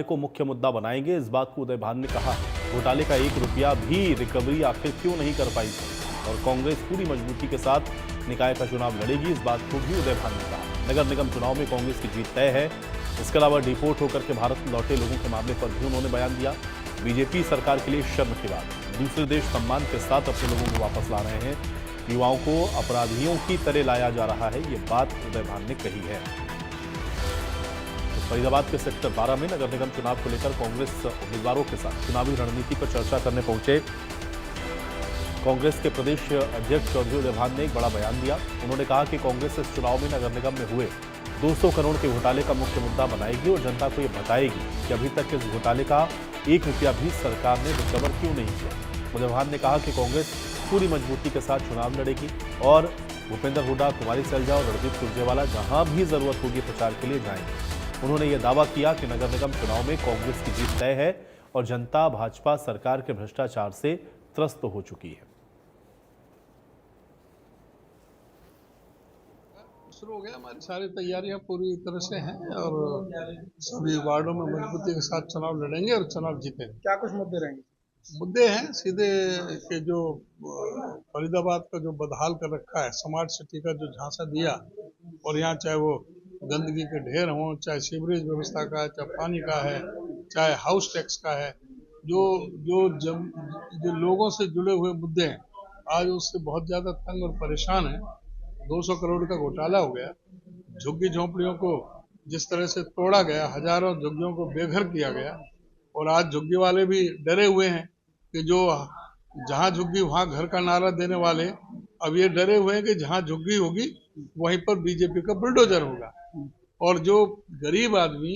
को मुख्य मुद्दा बनाएंगे। इस बात को उदय भान ने कहा। घोटाले का 1 रुपया भी रिकवरी आखिर क्यों नहीं कर पाई और कांग्रेस पूरी मजबूती के साथ निकाय का चुनाव लड़ेगी, इस बात को भी उदय भान ने कहा। नगर निगम चुनाव में कांग्रेस की जीत तय है। इसके अलावा डिपोर्ट होकर के भारत लौटे लोगों के मामले पर भी उन्होंने बयान दिया। बीजेपी सरकार के लिए शर्म की बात, दूसरे देश सम्मान के साथ अपने लोगों को वापस ला रहे हैं, युवाओं को अपराधियों की तरह लाया जा रहा है, ये बात उदय भान ने कही है। फरीदाबाद के सेक्टर 12 में नगर निगम चुनाव को लेकर कांग्रेस उम्मीदवारों के साथ चुनावी रणनीति पर चर्चा करने पहुंचे कांग्रेस के प्रदेश अध्यक्ष चौधरी उदय भान ने एक बड़ा बयान दिया। उन्होंने कहा कि कांग्रेस इस चुनाव में नगर निगम में हुए 200 करोड़ के घोटाले का मुख्य मुद्दा बनाएगी और जनता को यह बताएगी कि अभी तक इस घोटाले का 1 रुपया भी सरकार ने रिकवर क्यों नहीं किया। उदय भान ने कहा कि कांग्रेस पूरी मजबूती के साथ चुनाव लड़ेगी और भूपेंद्र हुड्डा, कुमारी सैलजा और रणदीप सुरजेवाला जहां भी जरूरत होगी प्रचार के लिए जाएंगे। उन्होंने यह दावा किया कि नगर निगम चुनाव में कांग्रेस की जीत तय है और जनता भाजपा सरकार के भ्रष्टाचार से त्रस्त हो चुकी है। शुरू हो गया, हमारी सारी तैयारियां पूरी तरह से हैं और सभी वार्डों में मजबूती के साथ चुनाव लड़ेंगे और चुनाव जीतेंगे। क्या कुछ मुद्दे रहेंगे? मुद्दे हैं सीधे कि जो फरीदाबाद का जो बदहाल कर रखा है, स्मार्ट सिटी का जो झांसा दिया, और यहाँ चाहे वो गंदगी के ढेर हों, चाहे सीवरेज व्यवस्था का है, चाहे पानी का है, चाहे हाउस टैक्स का है, जो लोगों से जुड़े हुए मुद्दे हैं, आज उससे बहुत ज्यादा तंग और परेशान है। 200 करोड़ का घोटाला हो गया, झुग्गी झोंपड़ियों को जिस तरह से तोड़ा गया, हजारों झुग्गियों को बेघर किया गया, और आज झुग्गी वाले भी डरे हुए हैं कि जो जहां झुग्गी वहां घर का नारा देने वाले अब ये डरे हुए हैं कि जहां झुग्गी होगी वहीं पर बीजेपी का बुलडोजर होगा। और जो गरीब आदमी,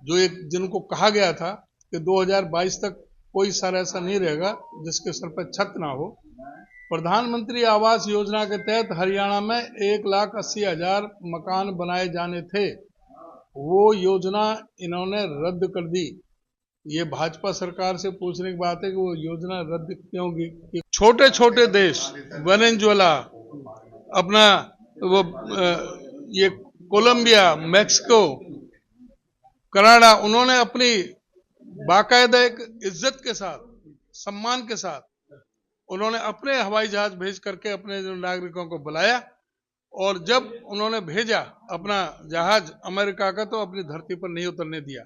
जो एक जिनको कहा गया था कि 2022 तक कोई सर ऐसा नहीं रहेगा जिसके सर पर छत ना हो, प्रधानमंत्री आवास योजना के तहत हरियाणा में 1,80,000 मकान बनाए जाने थे, वो योजना इन्होंने रद्द कर दी। ये भाजपा सरकार से पूछने की बात है कि वो योजना रद्द क्यों की। छोटे छोटे देश, वेनेजुएला, अपना वो ये कोलंबिया, मैक्सिको, कनाडा, उन्होंने अपनी बाकायदा एक इज्जत के साथ, सम्मान के साथ उन्होंने अपने हवाई जहाज भेज करके अपने जो नागरिकों को बुलाया, और जब उन्होंने भेजा अपना जहाज अमेरिका का, तो अपनी धरती पर नहीं उतरने दिया।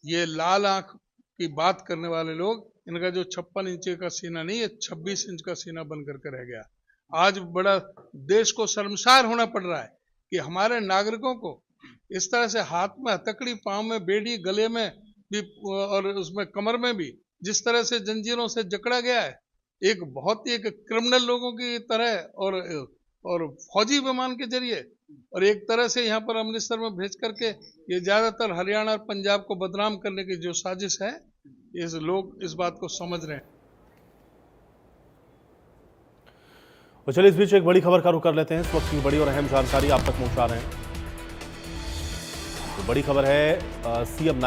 ये लाल आंख की बात करने वाले लोग, इनका जो 56 इंच का सीना नहीं है, 26 इंच का सीना बन करके रह गया। आज बड़ा देश को शर्मसार होना पड़ रहा है कि हमारे नागरिकों को इस तरह से हाथ में हथकड़ी, पांव में बेड़ी, गले में भी और उसमें कमर में भी जिस तरह से जंजीरों से जकड़ा गया है, एक बहुत ही एक क्रिमिनल लोगों की तरह और फौजी विमान के जरिए, और एक तरह से यहाँ पर अमृतसर में भेज करके ये ज्यादातर हरियाणा और पंजाब को बदनाम करने की जो साजिश है, लोग इस बात को समझ रहे हैं। तो चलिए इस बीच एक बड़ी खबर का रुख कर लेते हैं। इस वक्त की बड़ी और अहम जानकारी आप तक पहुंचा रहे हैं। तो बड़ी खबर है, सीएम नायब